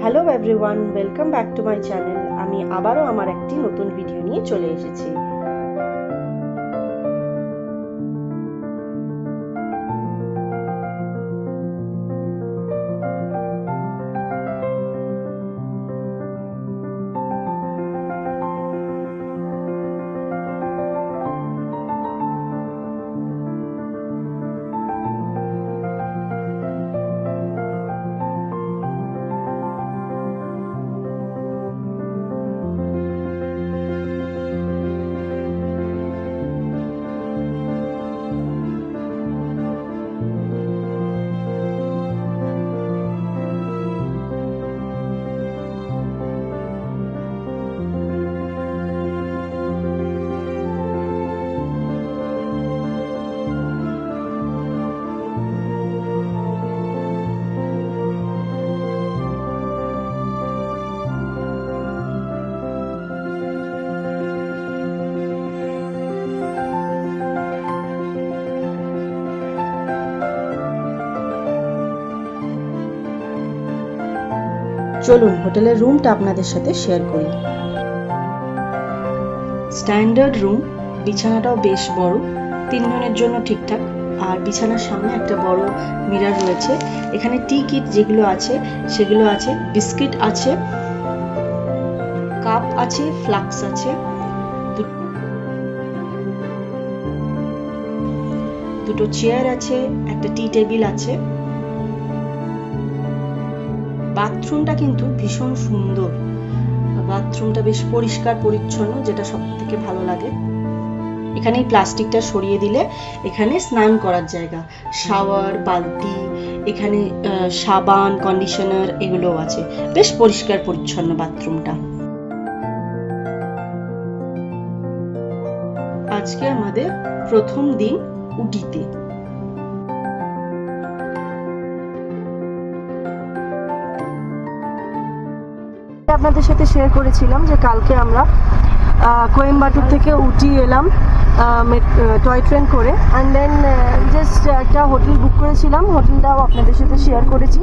Hello everyone, welcome back to my channel. আমি আবারও আমার একটি নতুন ভিডিও নিয়ে চলে এসেছি। চলুন হোটেলের রুমটা আপনাদের সাথে শেয়ার করি। স্ট্যান্ডার্ড রুম, বিছানাটাও বেশ বড়, 3 জনের জন্য ঠিকঠাক। আর বিছানার সামনে একটা বড় মিরর রয়েছে। এখানে টি কিট যেগুলো আছে সেগুলো আছে, বিস্কিট আছে, কাপ আছে, ফ্লাক্স আছে, দুটো চেয়ার আছে, একটা টি টেবিল আছে। বাথরুমটা কিন্তু ভীষণ সুন্দর, বাথরুমটা বেশ পরিষ্কার পরিচ্ছন্ন, যেটা সব থেকে ভালো লাগে। এখানে এই প্লাস্টিকটা সরিয়ে দিলে এখানে স্নান করার জায়গা, শাওয়ার, বালতি, এখানে সাবান, কন্ডিশনার এগুলোও আছে। বেশ পরিষ্কার পরিচ্ছন্ন বাথরুমটা। আজকে আমাদের প্রথম দিন উটিতে। আপনাদের সাথে শেয়ার করেছিলাম যে কালকে আমরা কোয়েম্বাটুর থেকে উটি এলাম টয় ট্রেন করে, অ্যান্ড দেন জাস্ট একটা হোটেল বুক করেছিলাম, হোটেলটাও আপনাদের সাথে শেয়ার করেছি।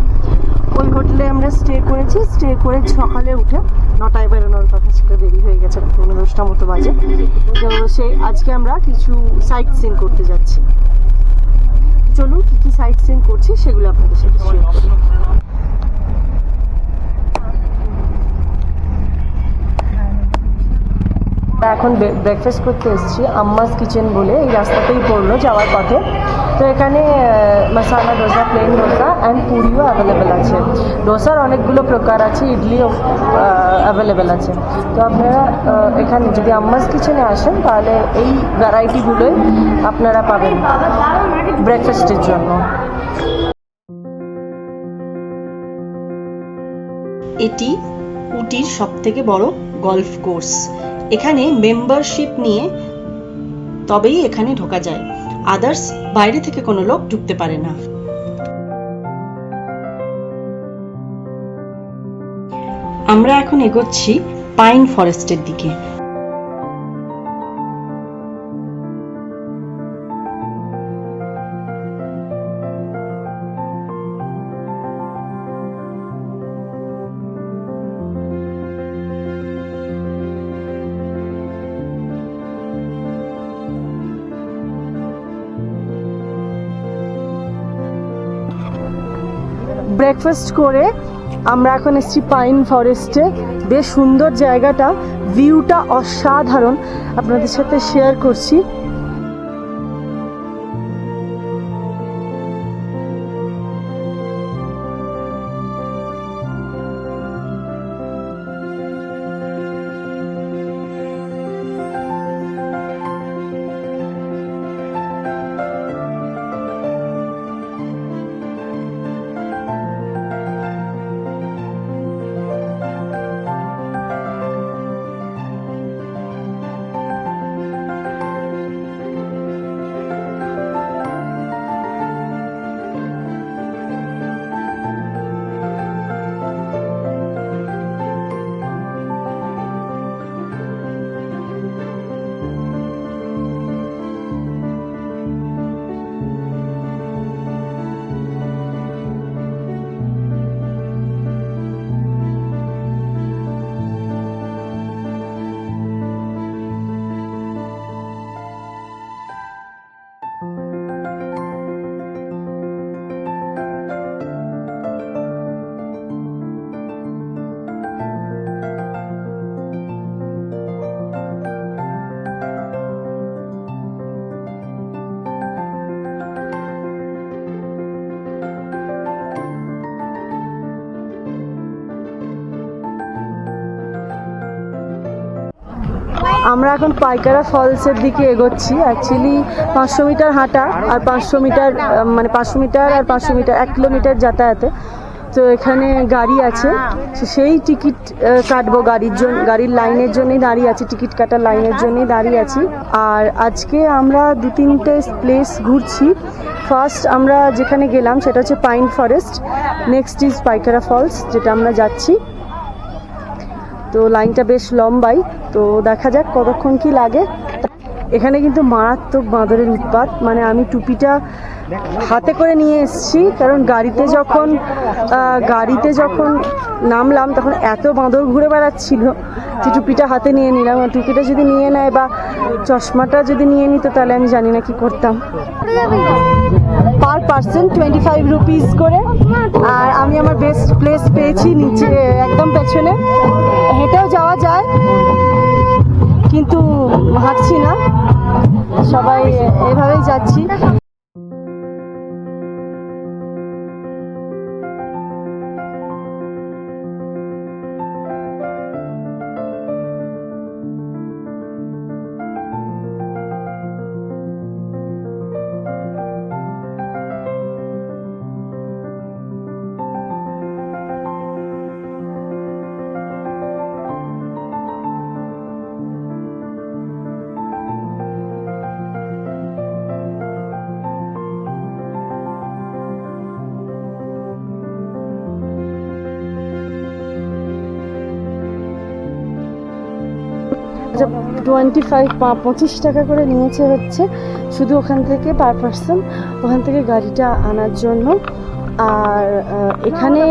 ওই হোটেলে আমরা স্টে করেছি, স্টে করে সকালে উঠে 9টায় বেরোনোর কথা ছিল, দেরি হয়ে গেছে, 10টা মতো বাজে। তো সেই আজকে আমরা কিছু সাইট সিন করতে যাচ্ছি। চলুন কি কি সাইট সিন করছি সেগুলো আপনাদের সাথে শেয়ার করি। এখন ব্রেকফাস্ট করতে এসেছি আম্মাস কিচেন বলে, এই রাস্তাতেই পড়লো যাওয়ার পথে। তো এখানে মশালা ডোসা, প্লেন ডোসা অ্যান্ড পুরিও অ্যাভেলেবেল আছে। ডোসার অনেকগুলো প্রকার আছে, ইডলিও অ্যাভেলেবেল আছে। তো আপনারা এখানে যদি আম্মাস কিচেনে আসেন তাহলে এই ভ্যারাইটিগুলোই আপনারা পাবেন ব্রেকফাস্টের জন্য। এটি উটির সবথেকে বড় গলফ কোর্স। এখানে মেম্বারশিপ নিয়ে তবেই এখানে ঢোকা যায়, আদার্স বাইরে থেকে কোনো লোক ঢুকতে পারে না। আমরা এখন এগোচ্ছি পাইন ফরেস্টের দিকে। ব্রেকফাস্ট করে আমরা এখন এসেছি পাইন ফরেস্টে। বেশ সুন্দর জায়গাটা, ভিউটা অসাধারণ, আপনাদের সাথে শেয়ার করছি। আমরা এখন পাইকারা ফলসের দিকে এগোচ্ছি। অ্যাকচুয়ালি 500 মিটার হাঁটা আর 500 মিটার মানে 500 মিটার আর 500 মিটার 1 কিলোমিটার যাতায়াতে। তো এখানে গাড়ি আছে, সেই টিকিট কাটবো গাড়ির লাইনের জন্যই দাঁড়িয়ে আছি, টিকিট কাটার লাইনের জন্যই দাঁড়িয়ে আছি। আর আজকে আমরা 2-3টে প্লেস ঘুরছি। ফার্স্ট আমরা যেখানে গেলাম সেটা হচ্ছে pine forest, next is Pykara falls যেটা আমরা যাচ্ছি। তো লাইনটা বেশ লম্বাই, তো দেখা যাক কতক্ষণ কি লাগে। এখানে কিন্তু মারাত্মক বাঁদরের উৎপাত, মানে আমি টুপিটা হাতে করে নিয়ে এসেছি, কারণ গাড়িতে যখন নামলাম তখন এত বাঁদর ঘুরে বেড়াচ্ছিল যে টুপিটা হাতে নিয়ে নিলাম। টুপিটা যদি নিয়ে নেয় বা চশমাটা যদি নিয়ে নিত তাহলে আমি জানি না কি করতাম। পার পার্সন 25 রুপিস করে। আর আমি আমার বেস্ট প্লেস পেয়েছি নিচে একদম পেছনে। হেঁটেও যাওয়া যায় কিন্তু হাঁটছি না, সবাই এভাবেই যাচ্ছি। আচ্ছা, 25 টাকা করে নিয়েছে হচ্ছে শুধু ওখান থেকে পার পার্সন, ওখান থেকে গাড়িটা আনার জন্য। আর এখানে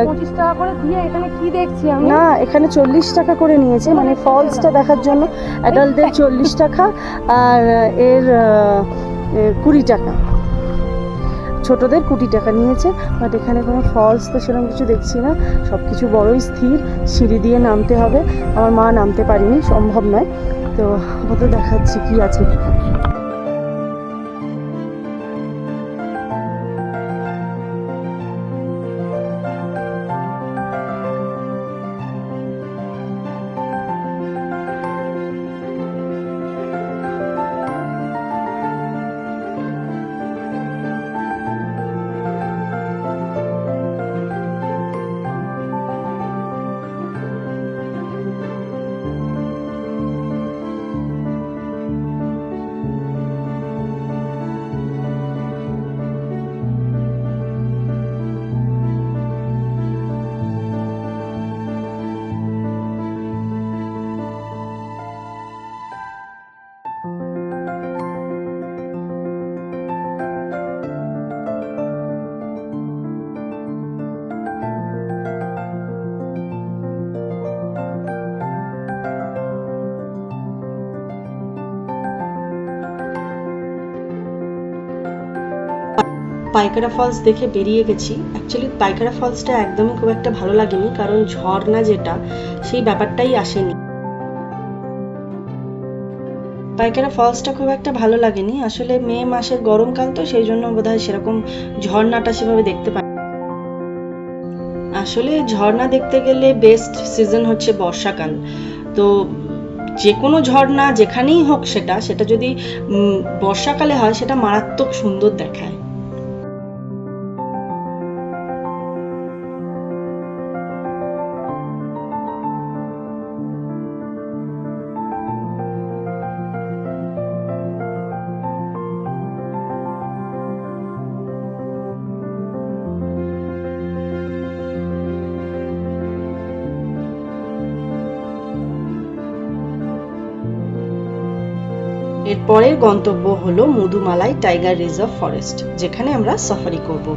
25 টাকা করে দিয়ে এখানে কি দেখছি আমি? না, এখানে 40 টাকা করে নিয়েছে, মানে ফলসটা দেখার জন্য অ্যাডাল্টদের 40 টাকা আর এর 20 টাকা, ছোটদের 20 টাকা নিয়েছে। বাট এখানে কোনো ফলস তো সেরকম কিছু দেখছি না, সব কিছু বড়ই স্থির, সিঁড়ি দিয়ে নামতে হবে। আমার মা নামতে পারিনি, সম্ভব নয়। তো আপাতত দেখাচ্ছি কি আছে। পাইকারা ফলস দেখে বেরিয়ে গেছি। অ্যাকচুয়ালি পাইকারা ফলসটা একদমই খুব একটা ভালো লাগেনি, কারণ ঝর্ণা যেটা সেই ব্যাপারটাই আসেনি। পাইকারা ফলসটা খুব একটা ভালো লাগেনি, আসলে মে মাসের গরমকাল তো সেই জন্য বোধহয় সেরকম ঝর্ণাটা সেভাবে দেখতে পাই। আসলে ঝর্ণা দেখতে গেলে বেস্ট সিজন হচ্ছে বর্ষাকাল। তো যে কোনো ঝর্ণা যেখানেই হোক সেটা যদি বর্ষাকালে হয় সেটা মারাত্মক সুন্দর দেখায়। এর পরের গন্তব্য হলো মধুমালাই টাইগার রিজার্ভ ফরেস্ট, যেখানে আমরা সাফারি করব।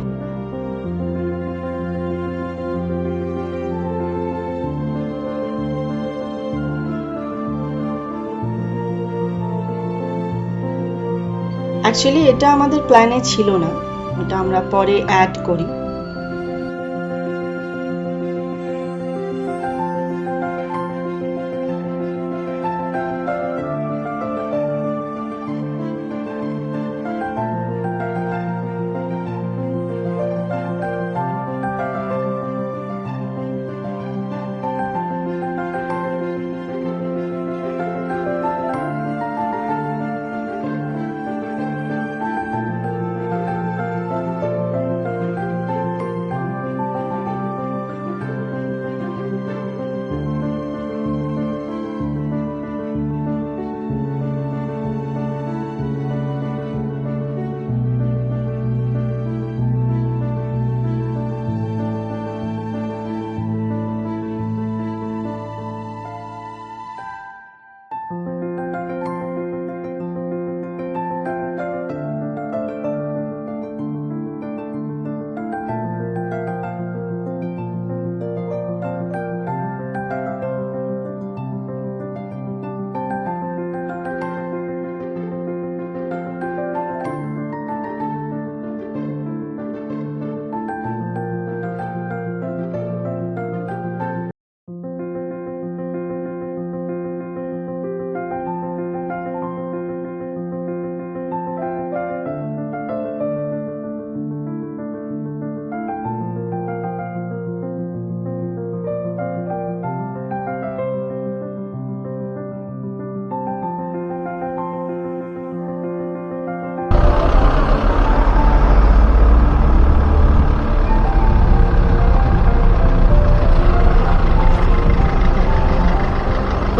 অ্যাকচুয়ালি এটা আমাদের প্ল্যানে ছিল না, এটা আমরা পরে অ্যাড করি।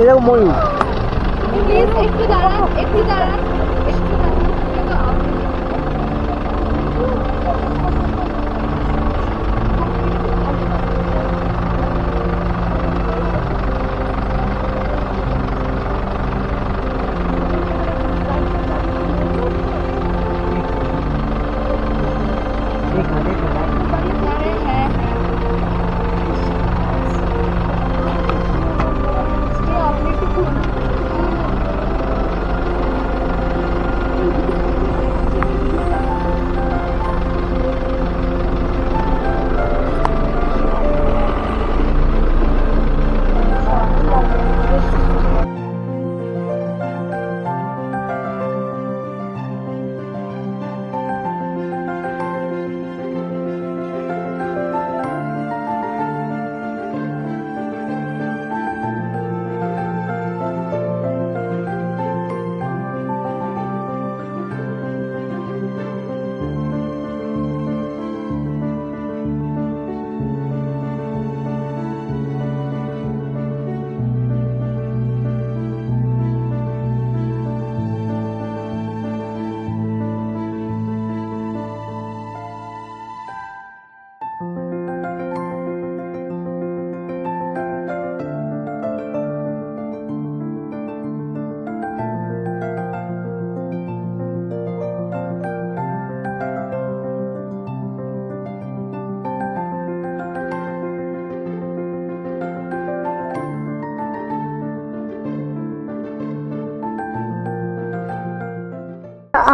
এরকম ময়ূর। প্লিজ একটু দাঁড়ান, একটু দাঁড়ান, একটু দাঁড়ান। হ্যাঁ, আপনি একটু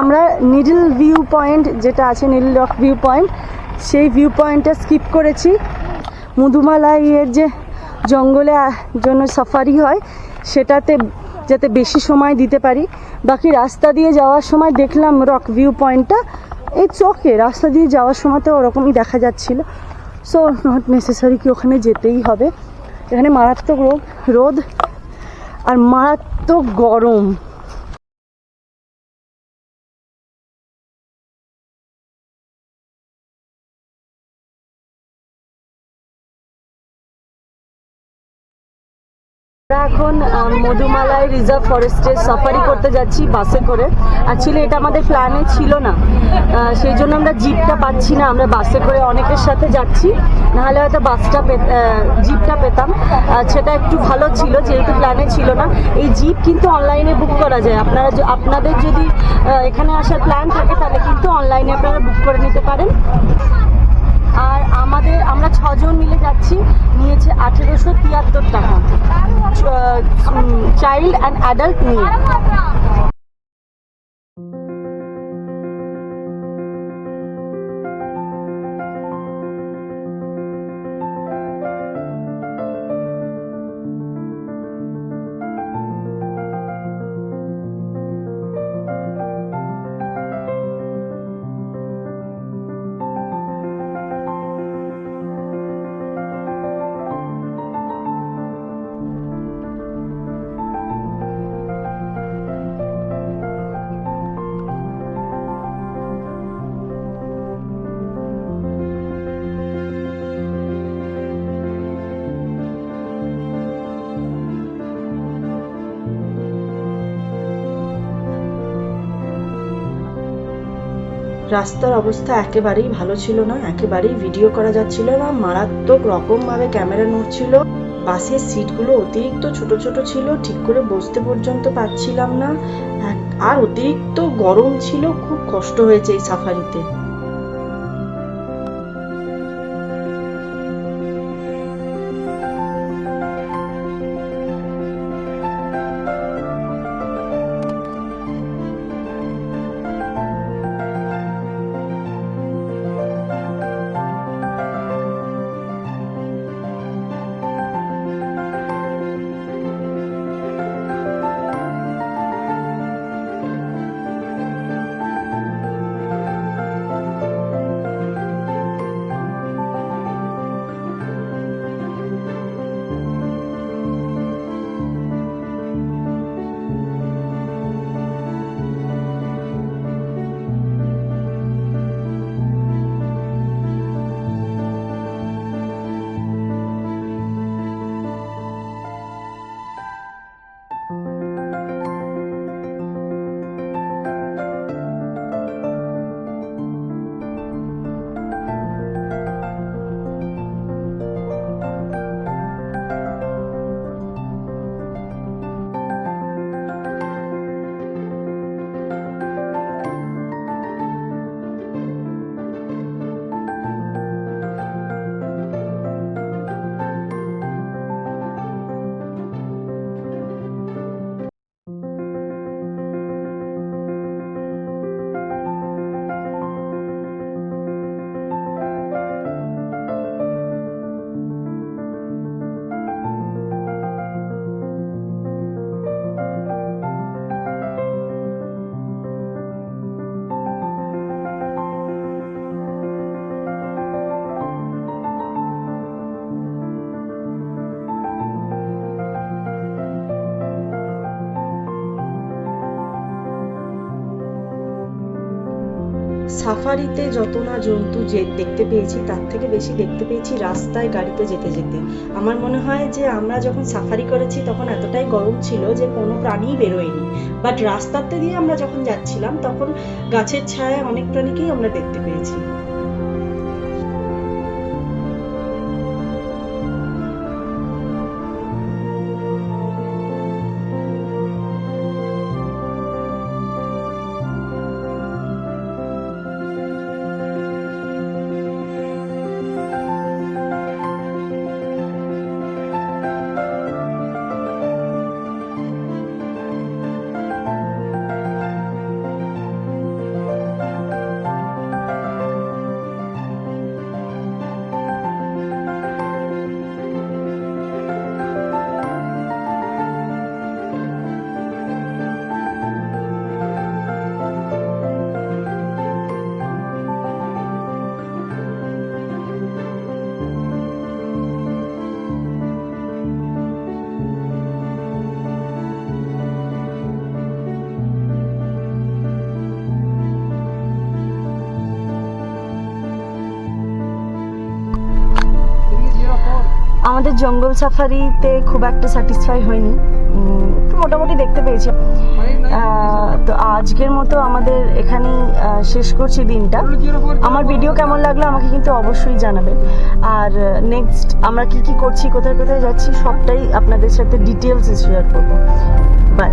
আমরা নিডল ভিউ পয়েন্ট যেটা আছে, নিডল রক ভিউ পয়েন্ট, সেই ভিউ পয়েন্টটা স্কিপ করেছি। মধুমালাইয়ের যে জঙ্গলে জন্য সাফারি হয় সেটাতে যাতে বেশি সময় দিতে পারি। বাকি রাস্তা দিয়ে যাওয়ার সময় দেখলাম রক ভিউ পয়েন্টটা এই চোখে রাস্তা দিয়ে যাওয়ার সময় তো ওরকমই দেখা যাচ্ছিল। সো নট নেসেসারি কি ওখানে যেতেই হবে। এখানে মারাত্মক রোদ আর মারাত্মক গরম। আমরা এখন মধুমালাই রিজার্ভ ফরেস্টে সাফারি করতে যাচ্ছি বাসে করে। অ্যাকচুয়ালি এটা আমাদের প্ল্যানে ছিল না, সেই জন্য আমরা জিপটা পাচ্ছি না। আমরা বাসে করে অনেকের সাথে যাচ্ছি, নাহলে হয়তো জিপটা পেতাম। সেটা একটু ভালো ছিল, যেহেতু প্ল্যানে ছিল না। এই জিপ কিন্তু অনলাইনে বুক করা যায়। আপনাদের যদি এখানে আসার প্ল্যান থাকে তাহলে কিন্তু অনলাইনে আপনারা বুক করে নিতে পারেন। আর আমরা 6 জন মিলে যাচ্ছি, নিয়েছে 1873 টাকা চাইল্ড অ্যান্ড অ্যাডাল্ট নিয়ে। রাস্তার অবস্থা একেবারেই ভালো ছিল না, একেবারেই ভিডিও করা যাচ্ছিল না, মারাত্মক রকমভাবে ক্যামেরা নড়ছিল। বাসের সিটগুলো অতিরিক্ত ছোট ছোট ছিল, ঠিক করে বসতে পর্যন্ত পারছিলাম না। আর অতিরিক্ত গরম ছিল, খুব কষ্ট হয়েছে এই সাফারিতে। সাফারিতে যত না জন্তু যে দেখতে পেয়েছি তার থেকে বেশি দেখতে পেয়েছি রাস্তায় গাড়িতে যেতে যেতে। আমার মনে হয় যে আমরা যখন সাফারি করেছি তখন এতটাই গরম ছিল যে কোনো প্রাণীই বেরোয়নি, বাট রাস্তাতে দিয়ে আমরা যখন যাচ্ছিলাম তখন গাছের ছায়ায় অনেক প্রাণীকেই আমরা দেখতে পেয়েছি। আমাদের জঙ্গল সাফারিতে খুব একটা স্যাটিসফাই হয়নি, একটু মোটামুটি দেখতে পেয়েছি। তো আজকের মতো আমাদের এখানেই শেষ করছি দিনটা। আমার ভিডিও কেমন লাগলো আমাকে কিন্তু অবশ্যই জানাবেন। আর নেক্সট আমরা কি কি করছি, কোথায় কোথায় যাচ্ছি সবটাই আপনাদের সাথে ডিটেলসে শেয়ার করবো। বাই।